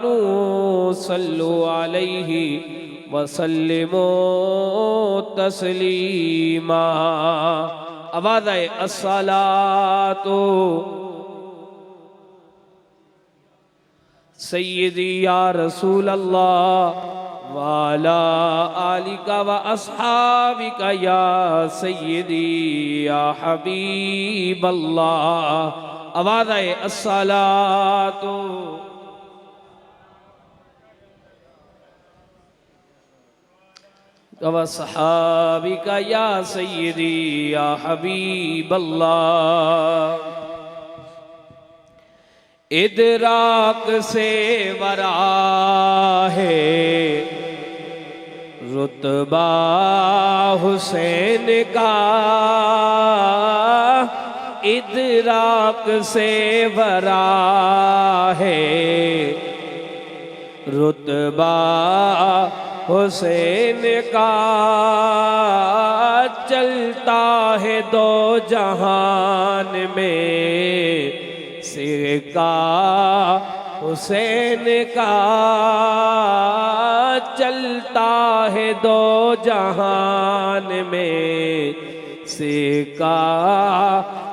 सल्लु अलैहि वसल्लिमो तस्लीमा। आवाज़ आए अस्सलातु सय्यदी या रसूल अल्लाह वाला आलिका व अस्हाबिका या सय्यदी या हबीब अल्लाह। आवाज़ आए अस्सलातु व अस्हाबिका या सय्यदी या हबीब अल्लाह। इदराक से वरा है रुतबा हुसैन का, इदराक से वरा है रुतबा हुसैन का। चलता है दो जहान में सिरका हुसैन का, चलता है दो जहान में सिरका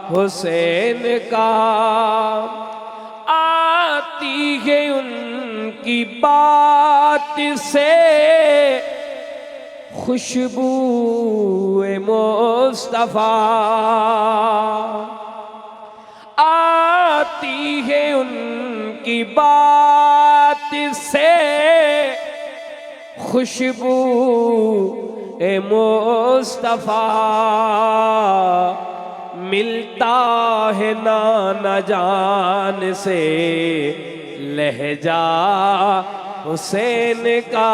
हुसैन का। आती है उनकी बात से खुशबू मुस्तफा, आती है उनकी बात से खुशबू मुस्तफा। मिलता है नाना जान से लहजा हुसैन का,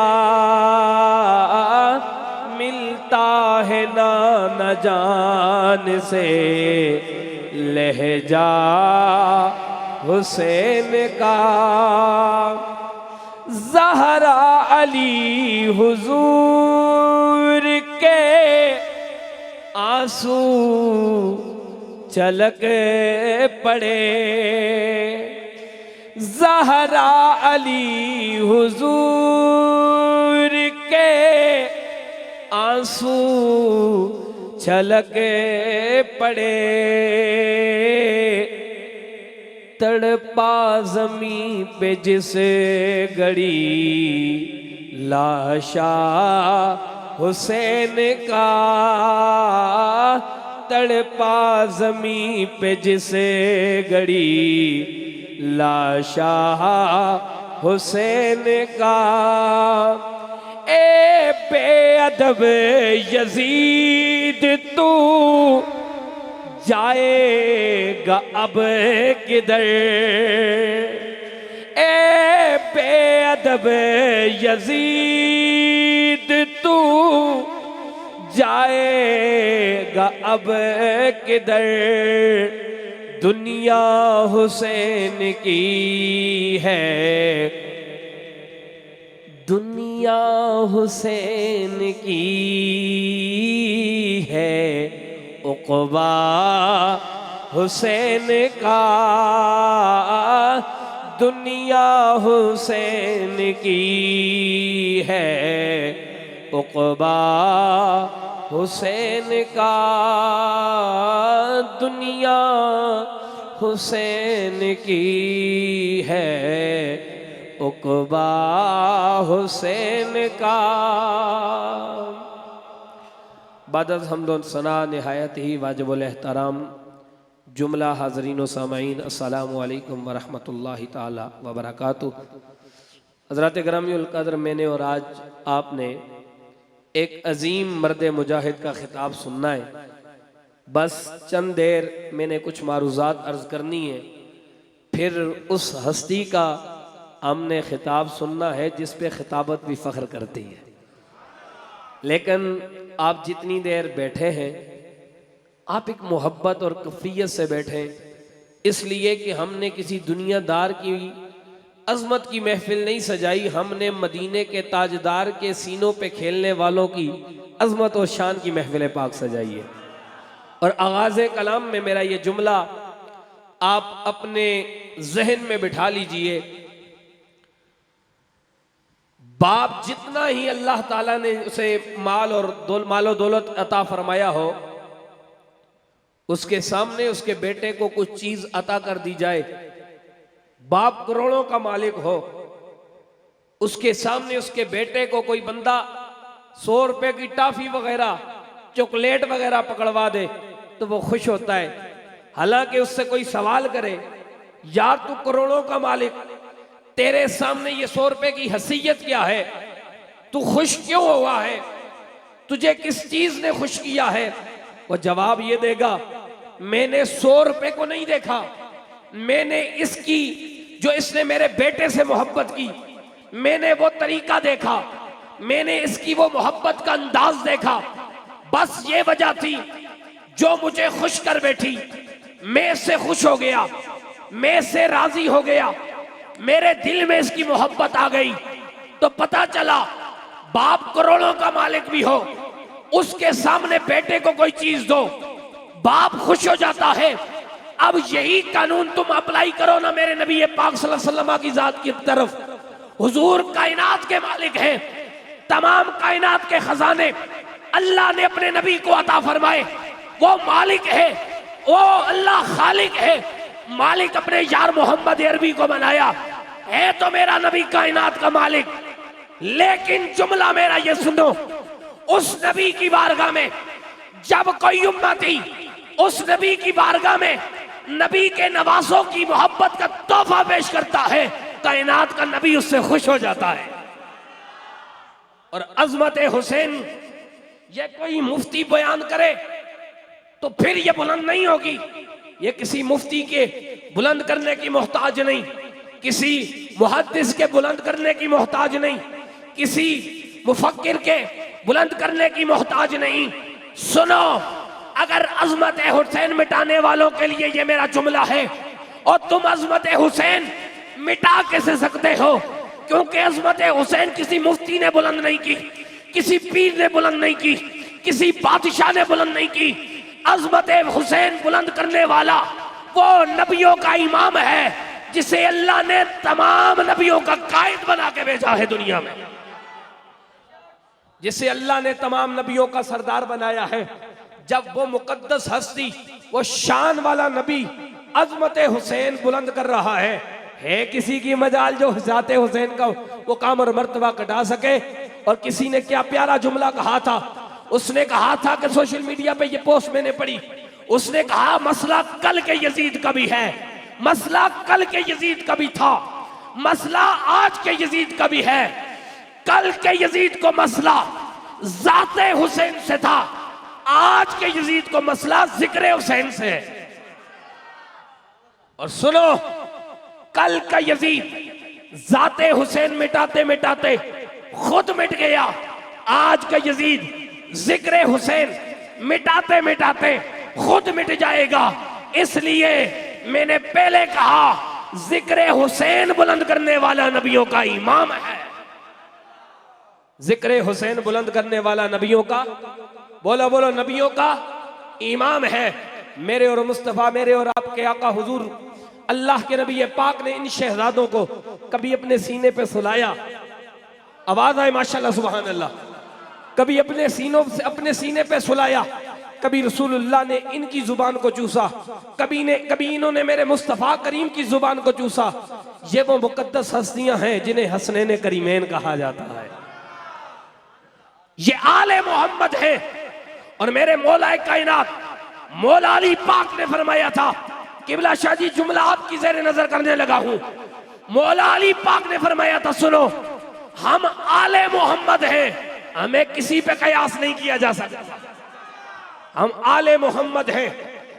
मिलता है नाना जान से लहजा हुसैन का। ज़हरा अली हुजूर के आंसू छलक पड़े, ज़हरा अली हुजूर के आंसू छलक पड़े। तड़पा ज़मीं पे जिस गड़ी लाशा हुसैन का, तड़पा ज़मीं पे जिस गड़ी लाशा हुसैन का। ए बेअदब यजीद तू जाएगा अब किधर, ए बेअदब यजीद तू जाएगा अब किधर। दुनिया हुसैन की है, दुनिया हुसैन की है, उक़बा हुसैन का। दुनिया हुसैन की है, उक़बा हुसैन का। दुनिया हुसैन की है, उक़बा हुसैन का। बादत हम्द सना नहायत ही वाजिबुल एहतराम जुमला हाज़रीन व सामाईन, अस्सलामु अलैकुम व रहमतुल्लाहि ताला व बरकातुहू। हज़रात गिरामीउल क़द्र, मैंने और आज आपने एक अजीम मर्द मुजाहिद का खिताब सुनना है। बस चंद देर मैंने कुछ मारूज़ात अर्ज़ करनी है, फिर उस हस्ती का हमने खिताब सुनना है जिस पे खिताबत भी फ़ख्र करती है। लेकिन आप जितनी देर बैठे हैं, आप एक मोहब्बत और कफ़ियत से बैठे, इसलिए कि हमने किसी दुनियादार की अज़मत की महफिल नहीं सजाई, हमने मदीने के ताजदार के सीनों पे खेलने वालों की अज़मत और शान की महफिल पाक सजाई है। और आगाज़ कलाम में मेरा ये जुमला आप अपने जहन में बिठा लीजिए। बाप जितना ही अल्लाह ताला ने उसे मालो दौलत अता फरमाया हो, उसके सामने उसके बेटे को कुछ चीज अता कर दी जाए, बाप करोड़ों का मालिक हो, उसके सामने उसके बेटे को कोई बंदा 100 रुपए की टॉफी वगैरह चॉकलेट वगैरह पकड़वा दे तो वो खुश होता है। हालांकि उससे कोई सवाल करे, यार तू करोड़ों का मालिक, तेरे सामने ये 100 रुपए की हैसियत क्या है, तू खुश क्यों हुआ है, तुझे किस चीज ने खुश किया है? वो जवाब ये देगा, मैंने 100 रुपए को नहीं देखा, मैंने इसकी जो इसने मेरे बेटे से मोहब्बत की, मैंने वो तरीका देखा, मैंने इसकी वो मोहब्बत का अंदाज देखा, बस ये वजह थी जो मुझे खुश कर बैठी। मैं इससे खुश हो गया, मैं इससे राजी हो गया, मेरे दिल में इसकी मोहब्बत आ गई। तो पता चला बाप करोड़ों का मालिक भी हो, उसके सामने बेटे को कोई चीज दो, बाप खुश हो जाता है। अब यही कानून तुम अप्लाई करो ना मेरे नबी पाक सल्लल्लाहु अलैहि वसल्लम की जात की तरफ। हुजूर कायनात के मालिक हैं, तमाम कायनात के खजाने अल्लाह ने अपने नबी को अता फरमाए, वो मालिक है, वो अल्लाह खालिक है। मालिक अपने यार मोहम्मद अरबी को बनाया है, तो मेरा नबी कायनात का मालिक। लेकिन जुमला मेरा ये सुनो, उस नबी की बारगाह में जब कोई उम्मती उस नबी की बारगाह में नबी के नवासों की मोहब्बत का तोहफा पेश करता है, कायनात का नबी उससे खुश हो जाता है। और अजमत हुसैन ये कोई मुफ्ती बयान करे तो फिर ये बुलंद नहीं होगी, ये किसी मुफ्ती के बुलंद करने की मोहताज नहीं, किसी मुहद्दिस के बुलंद करने की मोहताज नहीं, किसी मुफक्किर के बुलंद करने की मोहताज नहीं। सुनो, अगर अजमत हुसैन मिटाने वालों के लिए ये मेरा जुमला है, और तुम अजमत हुसैन मिटा कैसे सकते हो? क्योंकि अजमत हुसैन किसी मुफ्ती ने बुलंद नहीं की, किसी पीर ने बुलंद नहीं की, किसी बादशाह ने बुलंद नहीं की। अजमत हुसैन बुलंद करने वाला वो नबियों का इमाम है, जिसे अल्लाह ने तमाम नबियों का कायद बना के भेजा है दुनिया में, जिसे अल्लाह ने तमाम नबियों का सरदार बनाया है। जब वो मुकद्दस हस्ती, वो शान वाला नबी अजमत हुसैन बुलंद कर रहा है किसी की मजाल जो जाते हुसैन का वो काम और मर्तबा कटा सके? और किसी ने क्या प्यारा जुमला कहा था, उसने कहा था कि सोशल मीडिया पे ये पोस्ट मैंने पढ़ी, उसने कहा मसला कल के यजीद का भी है, मसला कल के यजीद का भी था, मसला आज के यजीद का भी है। कल के यजीद को मसला जाते हुसैन से था, आज के यजीद को मसला जिक्र हुसैन से है। और सुनो, कल का यजीद जाते हुसैन मिटाते मिटाते खुद मिट गया, आज का यजीद जिक्र हुसैन मिटाते मिटाते खुद मिट जाएगा। इसलिए मैंने पहले कहा, जिक्र हुसैन बुलंद करने वाला नबियों का इमाम है। जिक्र हुसैन बुलंद करने वाला नबियों का, बोलो बोलो, नबियों का इमाम है। मेरे और मुस्तफा, मेरे और आपके आका हुजूर अल्लाह के नबी पाक ने इन शहजादों को कभी अपने सीने पे सुलाया, आवाज आए माशाल्लाह सुभान अल्लाह, कभी अपने सीने पे सुलाया, कभी रसूलुल्लाह ने इनकी जुबान को चूसा, कभी इन्होंने मेरे मुस्तफा करीम की जुबान को चूसा। ये वो मुकद्दस हस्तियां हैं जिन्हें हसनैन करीमैन कहा जाता है, ये आले मोहम्मद है। और मेरे मौला कायनात मौला अली पाक ने फरमाया था, किबला शाह जी जुमला आपकी ज़ेरे नजर करने लगा हूं, मौला अली पाक ने फरमाया था, सुनो, हम आले मोहम्मद हैं, हमें किसी पे कयास नहीं किया जा सकता। हम आले मोहम्मद हैं,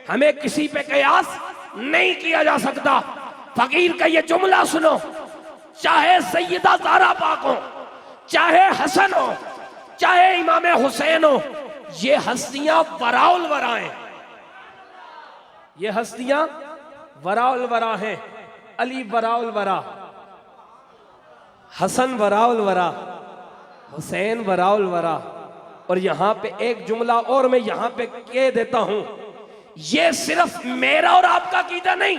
हमें किसी पे कयास नहीं किया जा सकता। फकीर का ये जुमला सुनो, चाहे सैयदा ज़हरा पाक हो, चाहे हसन हो, चाहे इमाम हुसैन हो, ये हस्तियां वराउल वरा हैं, ये हस्तियां वराउल वरा हैं। अली वराउल वरा, हसन वराउल वरा, हुसैन वराउल वरा। और यहां पे एक जुमला और मैं यहां पे कह देता हूं, ये सिर्फ मेरा और आपका कीदा नहीं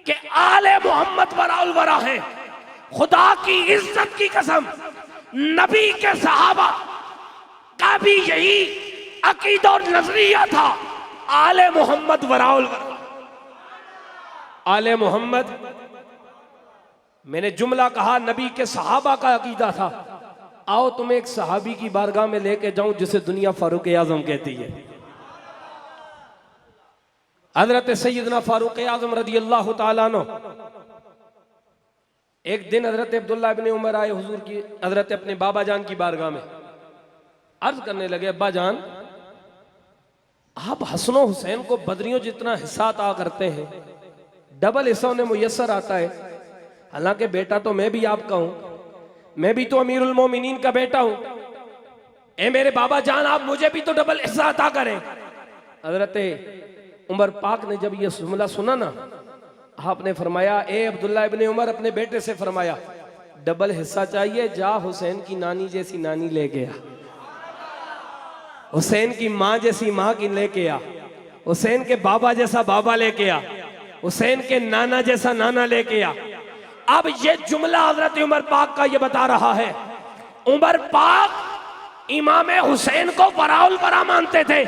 कि आले मोहम्मद वराउल वरा है, खुदा की इज्जत की कसम, नबी के सहाबा का भी यही अकीदा और नजरिया था, आले मोहम्मद वराउल वरा। आले मोहम्मद, मैंने जुमला कहा नबी के सहाबा का अकीदा था। आओ तुम्हें एक सहाबी की बारगाह में लेके जाऊं जिसे दुनिया फारूक आजम कहती है। हजरत सैयदना फारूक आजम रजी अल्लाह तआला अन्हु, एक दिन हजरत अब्दुल्ला इब्ने उमर आए हुजूर की, हजरत अपने बाबा जान की बारगाह में, अर्ज करने लगे, अब्बा जान आप हसनो हुसैन को बदरियों जितना हिस्सा अता करते हैं, डबल हिस्सा उन्हें मुयस्सर आता है। हालांकि बेटा तो मैं भी आपका हूं, मैं भी तो अमीरुल मोमिनीन का बेटा हूं। ए मेरे बाबा जान, आप मुझे भी तो डबल हिस्सा अता करें। हजरत उमर पाक ने जब यह जुमला सुना ना, आपने फरमाया, ए अब्दुल्ला इब्ने उमर, अपने बेटे से फरमाया, डबल हिस्सा चाहिए, जा हुसैन की नानी जैसी नानी लेके आ, हुसैन की माँ जैसी माँ की लेके आ, हुसैन के बाबा जैसा बाबा लेके आ, हुसैन के नाना जैसा नाना लेके आ। अब ये जुमला हजरत उमर पाक का ये बता रहा है, उमर पाक इमाम हुसैन को वराउल वरा मानते थे,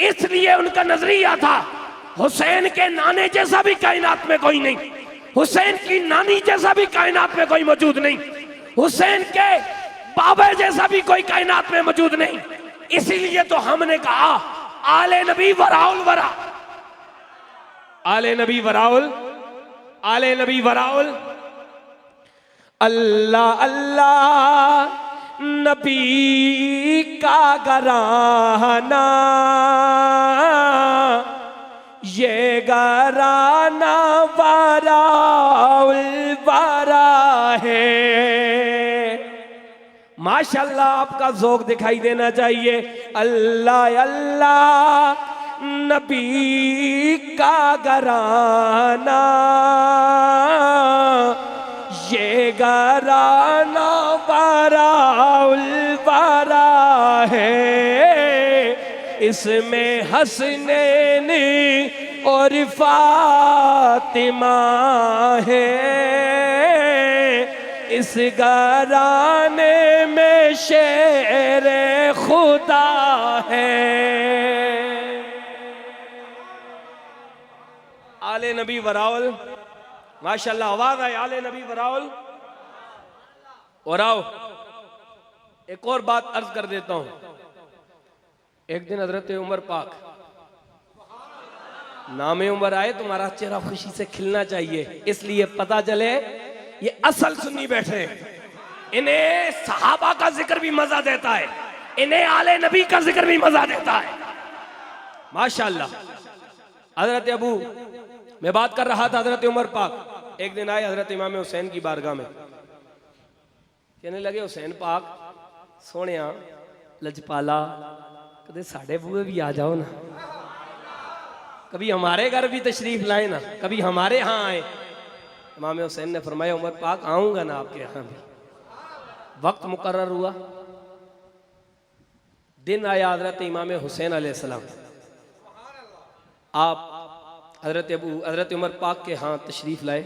इसलिए उनका नजरिया था हुसैन के नाने जैसा भी कायनात में कोई नहीं, हुसैन की नानी जैसा भी कायनात में कोई मौजूद नहीं, हुसैन के बाबा जैसा भी कोई कायनात में मौजूद नहीं। इसीलिए तो हमने कहा आले नबी वराउल वरा, आले नबी वराउल, आले नबी वराउल। अल्लाह अल्लाह नबी का घराना, ये घराना वराउल वरा है। माशाल्लाह आपका ज़ौक़ दिखाई देना चाहिए। अल्लाह अल्लाह नबी का घराना, ये घराना वराउल वरा है, इसमें हसनैन और फातिमा है, इस घराने में शेर खुदा है। आले नबी वराउल, माशाल्लाह आवाज आए, आले नबी वराउल। और आओ एक और बात अर्ज कर देता हूं। एक दिन हजरत उमर पाक, नाम उमर आए, तुम्हारा चेहरा खुशी से खिलना चाहिए, इसलिए पता चले ये असल सुन्नी बैठे, इन्हें सहाबा का जिक्र भी मजा देता है, इन्हें आले नबी का जिक्र भी मजा देता है। माशाल्लाह। हजरत अबू, मैं बात कर रहा था, हजरत उमर पाक एक दिन आए हजरत इमाम हुसैन की बारगाह में, कहने लगे, हुसैन पाक सोने लजपाला, कदे साढ़े बुए भी आ जाओ ना, कभी हमारे घर भी तशरीफ लाए ना, कभी हमारे यहाँ आए। इमाम हुसैन ने फरमाया, उमर पाक आऊंगा ना आपके यहाँ भी। वक्त मुकर्रर हुआ, दिन आया, हजरत इमाम हुसैन अलैहिस्सलाम, आप हजरत उमर पाक के यहाँ तशरीफ लाए।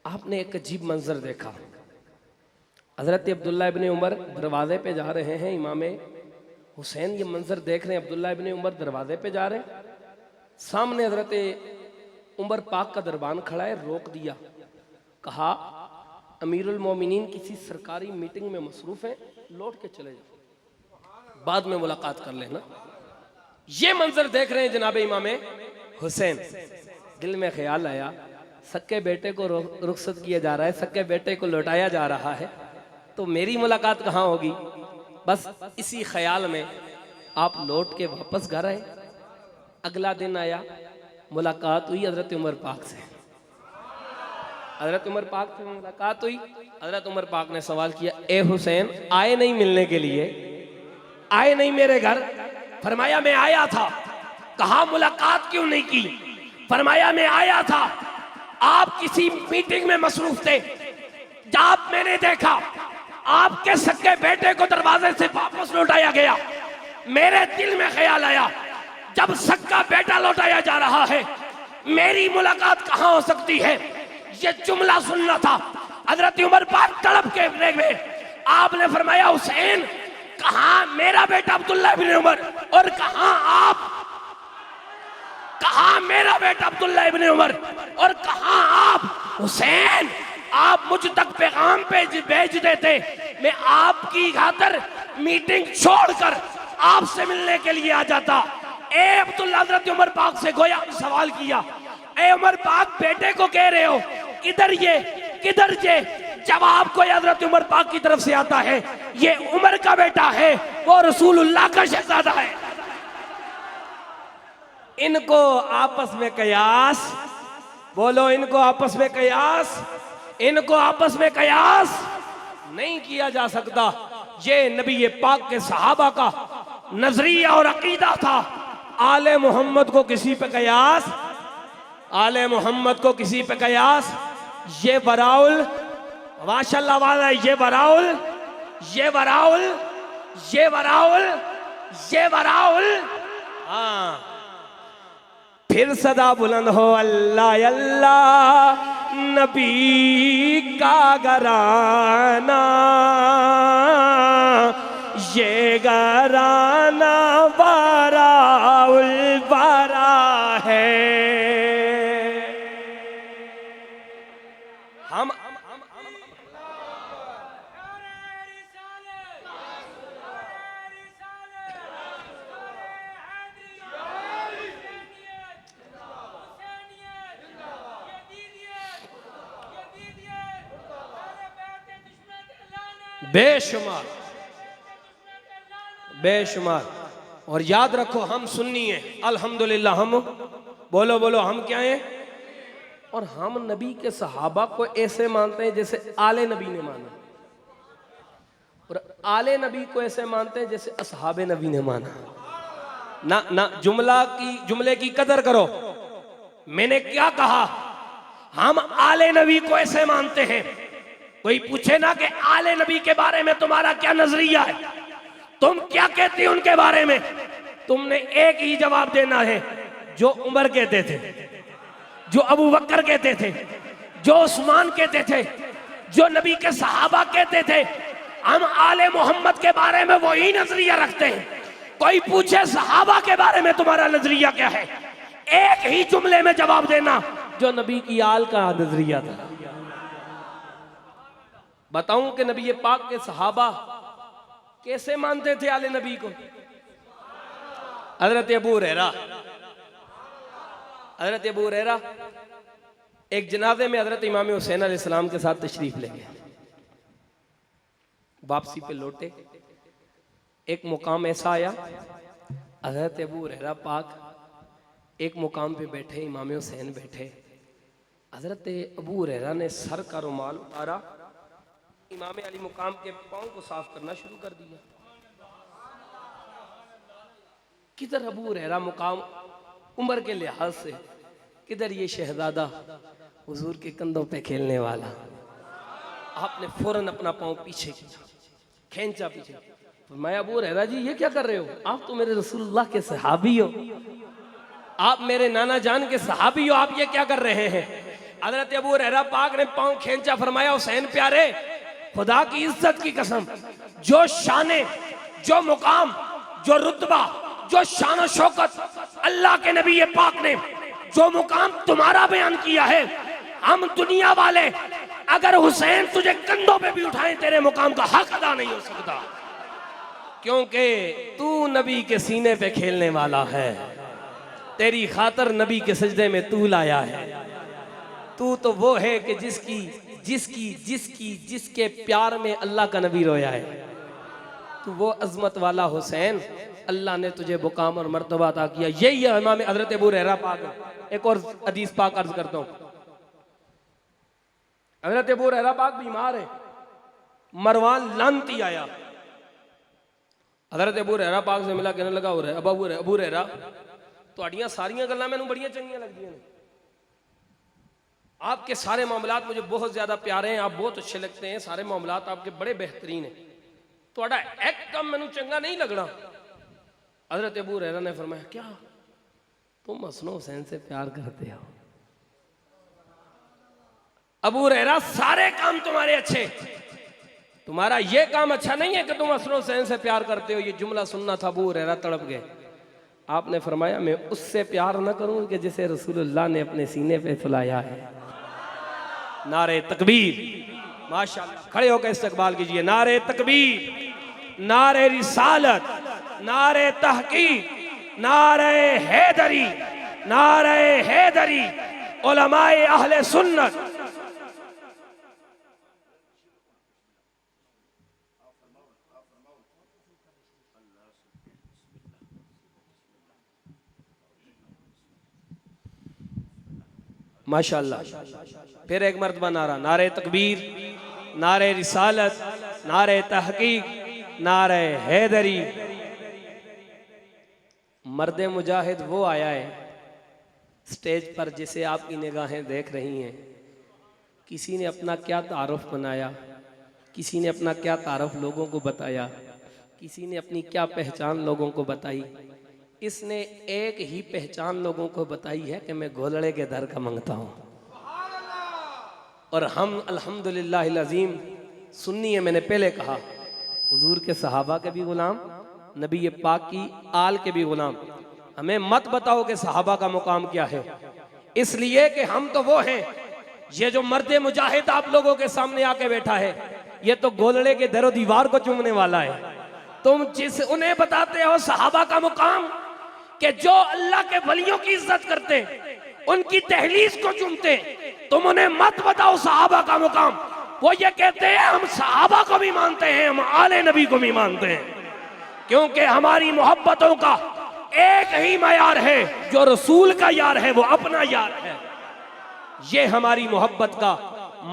आपने एक अजीब मंजर देखा। हजरत अब्दुल्ला इब्ने उमर दरवाजे पे जा रहे हैं, इमाम हुसैन ये मंजर देख रहे हैं, अब्दुल्ला इब्ने उमर दरवाजे पे जा रहे हैं, सामने हजरत उमर पाक का दरबान खड़ा है, रोक दिया, कहा अमीरुल मोमिनीन किसी सरकारी मीटिंग में मसरूफ हैं, लौट के चले जाओ, बाद में मुलाकात कर लेना। ये मंजर देख रहे हैं जनाब इमाम हुसैन। दिल में ख्याल आया, सक्के बेटे को रुखसत किया जा रहा है, सक्के बेटे को लौटाया जा रहा है, तो मेरी मुलाकात कहाँ होगी। बस इसी ख्याल में आप लौट के वापस घर आए। अगला दिन आया, मुलाकात हुई हजरत उमर पाक से, हजरत उमर पाक से मुलाकात हुई। हजरत उमर पाक ने सवाल किया, ए हुसैन आए नहीं मिलने के लिए, आए नहीं मेरे घर? फरमाया मैं आया था। कहा मुलाकात क्यों नहीं की? फरमाया मैं आया था, आप किसी मीटिंग में मसरूफ थे, जब मैंने देखा आपके सक्के बेटे को दरवाजे से वापस लौटाया गया, मेरे दिल में ख्याल आया, जब सक्का बेटा लौटाया जा रहा है, मेरी मुलाकात कहां हो सकती है? ये जुमला सुनना था। हजरत उमर पाक तड़प के में आपने फरमाया हुसैन कहां मेरा बेटा अब्दुल्ला इब्न उमर और कहां मेरा बेटा अब्दुल्ला इब्न उमर और कहां आप हुसैन आप मुझ तक पैगाम भेज देते मैं आपकी खातिर मीटिंग छोड़कर आपसे मिलने के लिए आ जाता। ए अब्दुल्ला हजरत उमर पाक से गोया सवाल किया ए उमर पाक बेटे को कह रहे हो किधर ये जवाब को हजरत उमर पाक की तरफ से आता है ये उमर का बेटा है वो रसूलुल्लाह का शहजादा है। इनको आपस में कयास बोलो इनको आपस में कयास नहीं किया जा सकता। ये नबी पाक के सहाबा का नजरिया और अकीदा था। आले मोहम्मद को किसी पे कयास ये बराउल माशाल्लाह वाला ये बराउल हाँ फिर सदा बुलंद हो अल्लाह अल्लाह नबी का घराना ये घराना बराउल बरा है। हम बेशुमार और याद रखो हम सुन्नी हैं अल्हम्दुलिल्लाह। हम बोलो हम क्या हैं और हम नबी के सहाबा को ऐसे मानते हैं जैसे आले नबी ने माना और आले नबी को ऐसे मानते हैं जैसे असहाबे नबी ने माना। ना जुमले की कदर करो। मैंने क्या कहा हम आले नबी को ऐसे मानते हैं। कोई पूछे ना कि आले नबी के बारे में तुम्हारा क्या नजरिया है तुम क्या कहती उनके बारे में तुमने एक ही जवाब देना है जो उमर कहते थे जो अबू बकर कहते थे जो उस्मान कहते थे जो नबी के सहाबा कहते थे। हम आले मोहम्मद के बारे में वही नजरिया रखते हैं। कोई पूछे सहाबा के बारे में तुम्हारा नजरिया क्या है एक ही जुमले में जवाब देना जो नबी की आल का नजरिया था। बताऊं कि नबी पाक के सहाबा कैसे मानते थे आले नबी को। हजरत अबू हुरैरा एक जनाजे में हजरत इमाम हुसैन अलैहिस्सलाम के साथ तशरीफ ले गए। वापसी पे लौटे एक मुकाम ऐसा आया हजरत अबू हुरैरा पाक एक मुकाम पे बैठे इमाम हुसैन बैठे। हजरत अबू हुरैरा ने सर का रुमाल उतारा इमाम अली मुकाम के पांव को साफ करना शुरू कर दिया। किधर अबू हुरैरा मुकाम उम्र के लिहाज से किधर ये शहजादा हुजूर के कंधों पे खेलने वाला। आपने फौरन अपना पांव पीछे खींचा पीछे। मैं अबू हुरैरा जी ये क्या कर रहे हो आप तो मेरे रसूलुल्लाह के सहाबी हो आप मेरे नाना जान के सहाबी हो आप ये क्या कर रहे हैं। हजरत अबू हुरैरा पाक ने पांव खींचा फरमाया हुसैन प्यारे खुदा की इज्जत की कसम जो शाने जो मुकाम जो रुतबा जो शान शौकत अल्लाह के नबी पाक ने जो मुकाम तुम्हारा बयान किया है हम दुनिया वाले अगर हुसैन तुझे कंधों पे भी उठाएं तेरे मुकाम का हक अदा नहीं हो सकता क्योंकि तू नबी के सीने पे खेलने वाला है। तेरी खातर नबी के सजदे में तू लाया है। तू तो वो है कि जिसके प्यार में अल्लाह का नबी रोया है। तू वो अजमत वाला हुसैन अल्लाह ने तुझे मुकाम और मर्तबा अता किया। यही है इमाम हजरत अबू हुरैरा पाक। एक और हदीस पाक अर्ज करता हूँ। हजरत अबू हुरैरा पाक बीमार है मरवान लानती आया हजरत अबू हुरैरा पाक से मिला कहने लगा अबू हुरैरा तुहाड़ियां सारियां गल्लां मैनूं बड़ियां चंगियां लगदियां ने आपके सारे मामलात मुझे बहुत ज्यादा प्यारे हैं आप बहुत अच्छे लगते हैं सारे मामलात आपके बड़े बेहतरीन हैं तुहाड़ा एक कम मैनूं चंगा नहीं लगना। हजरत अबू हुरैरा ने फरमाया क्या तुम हसन हुसैन से प्यार करते हो। अबू हुरैरा सारे काम तुम्हारे अच्छे, तुम्हारा ये काम अच्छा नहीं है कि तुम हसन हुसैन से प्यार करते हो। ये जुमला सुनना था, अबू हुरैरा तड़प गए। आपने फरमाया मैं उससे प्यार न करूं कि जिसे रसूलुल्लाह ने अपने सीने पे सुलाया है। नारे तकबीर, माशाअल्लाह। खड़े होकर इस्तकबाल कीजिए। नारे तकबीर, नारे रिसालत, नारे तहकीक, नारे हैदरी, नारे हैदरी, उलमाए अहले सुन्नत। माशाअल्लाह। फिर एक मर्तबा नारा, नारे तकबीर, नारे रिसालत, नारे तहकीक, नारे हैदरी। मर्द मुजाहिद वो आया है स्टेज पर जिसे आपकी निगाहें देख रही हैं। किसी ने अपना क्या तारुफ बनाया, किसी ने अपना क्या तारुफ लोगों को बताया, किसी ने अपनी क्या पहचान लोगों को बताई। इसने एक ही पहचान लोगों को बताई है कि मैं घोलड़े के दर का मंगता हूं। और हम अल्हम्दुलिल्लाह अज़ीम सुन्नी है। मैंने पहले कहा हुजूर के सहाबा के भी गुलाम, नबी पाक की आल के भी गुलाम। हमें मत बताओ कि सहाबा का मुकाम क्या है, इसलिए कि हम तो वो हैं। ये जो मर्द मुजाहिद आप लोगों के सामने आके बैठा है, ये तो गोलड़े के दरो दीवार को चूमने वाला है। तुम जिस उन्हें बताते हो सहाबा का मुकाम कि जो अल्लाह के वलियों की इज्जत करते, उनकी तहलीस को चूमते, तुम उन्हें मत बताओ सहाबा का मुकाम। वो ये कहते हैं हम सहाबा को भी मानते हैं, हम आले नबी को भी मानते हैं, क्योंकि हमारी मोहब्बतों का एक ही मयार है, जो रसूल का यार है वो अपना यार है। ये हमारी मोहब्बत का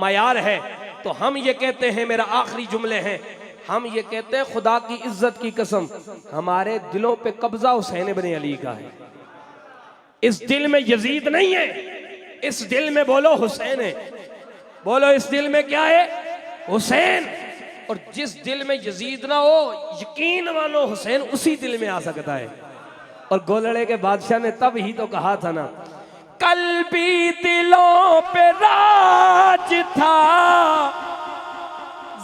मयार है। तो हम ये कहते हैं, मेरा आखिरी जुमले हैं, हम ये कहते हैं खुदा की इज्जत की कसम, हमारे दिलों पे कब्जा हुसैन इब्न अली का है। इस दिल में यजीद नहीं है, इस दिल में बोलो हुसैन है। बोलो इस दिल में क्या है? हुसैन। और जिस दिल में यजीद ना हो, यकीन मानो हुसैन उसी दिल में आ सकता है। और गोलड़े के बादशाह ने तब ही तो कहा था ना, कल भी दिलों पे राज था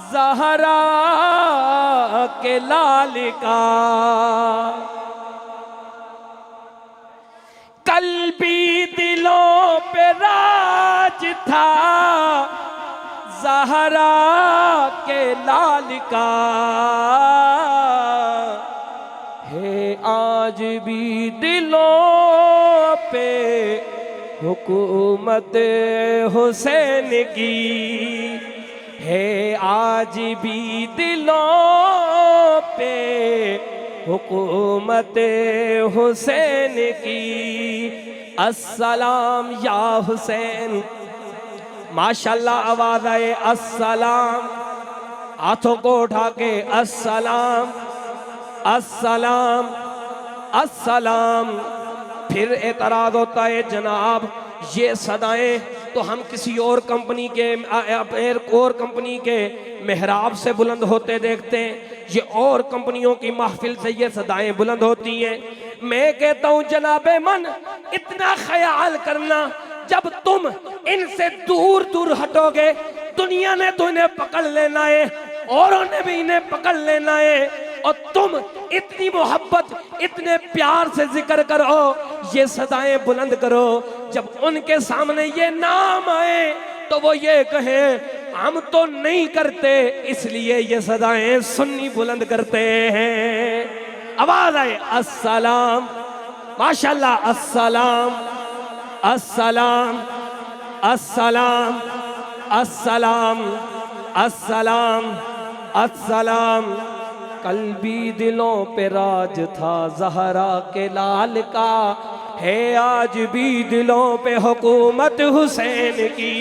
ज़हरा के लाल का, कल भी दिलों पे राज था ज़हरा के लाल का, है आज भी दिलों पे हुकूमत हुसैन की, है आज भी दिलों पे हुकूमत हुसैन की। अस्सलाम या हुसैन, माशाल्लाह आवाज आए अस्सलाम, हाथों को उठा के अस्सलाम अस्सलाम अस्सलाम। फिर एतराज होता है, जनाब ये सदाएं तो हम किसी और कंपनी के और कंपनी के मेहराब से बुलंद होते देखते हैं, ये और कंपनियों की महफिल से ये सदाएं बुलंद होती हैं। मैं कहता हूं जनाबे मन, इतना ख्याल करना, जब तुम इनसे दूर दूर हटोगे, दुनिया ने तो इन्हें पकड़ लेना है, औरों ने भी इन्हें पकड़ लेना है। और तुम इतनी मोहब्बत, इतने प्यार से जिक्र करो, ये सदाएं बुलंद करो, जब उनके सामने ये नाम आए तो वो ये कहें हम तो नहीं करते, इसलिए ये सदाएं सुन्नी बुलंद करते हैं। आवाज आए अस्सलाम, माशाल्लाह अस्सलाम अस्सलाम अस्सलाम अस्सलाम अस्सलाम अस्सलाम। कल भी दिलों पे राज था ज़हरा के लाल का, है आज भी दिलों पे हुकूमत हुसैन की।